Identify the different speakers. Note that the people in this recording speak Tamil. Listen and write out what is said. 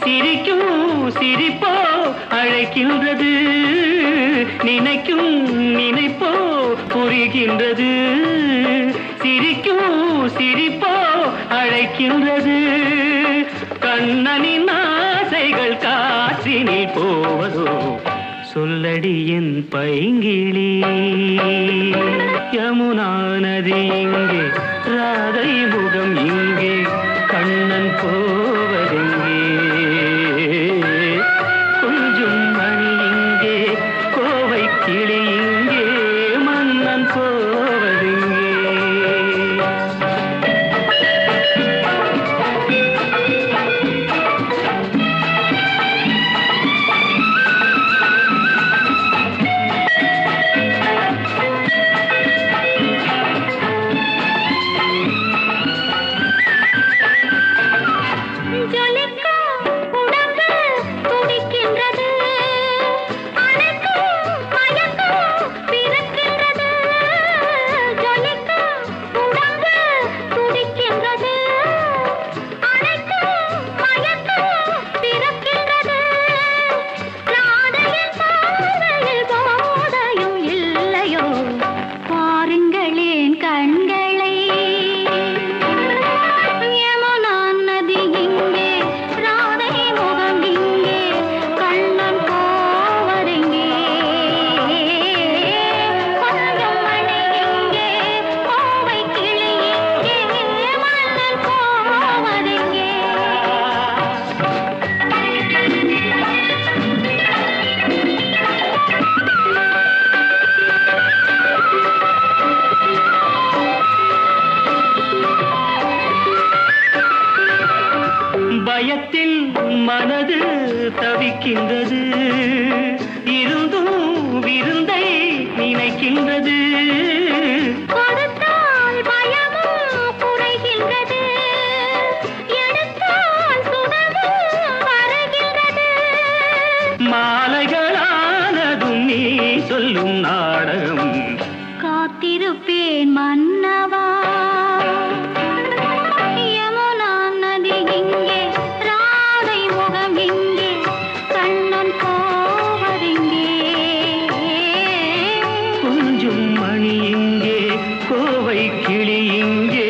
Speaker 1: சிரிக்கும் சிரிப்போ அழைக்கின்றது, நினைக்கும் நினைப்போ புரிகின்றது. சிரிக்கும் சிரிப்போ அழைக்கின்றது, கண்ணனின் ஆசைகள் காற்றினில் போவதோ. சொல்லடி என் பைங்கிளி, யமுனா நதி இங்கே, ராதை முகம் இங்கே, கண்ணன் போவதெங்கே. கொஞ்சம் மணி இங்கே, கோவை கிளி இங்கே, மன்னன் போவதெங்கே. பயத்தில் மனது தவிக்கின்றது, இருந்தும் விருந்தை நினைக்கின்றது.
Speaker 2: கொடுத்தால் பயமும் குறைகின்றது, எடுத்தால் சுகமும் வருகின்றது.
Speaker 1: மாலைகளானதும் நீ சொல்லும் நாடகம்,
Speaker 2: காத்திருப்பேன் மன்னவா. யமுனா நதி இங்கே, ராதை முகம் இங்கே, கண்ணன் போவதெங்கே.
Speaker 1: கொஞ்சம் மணி இங்கே, கோவை கிளி இங்கே,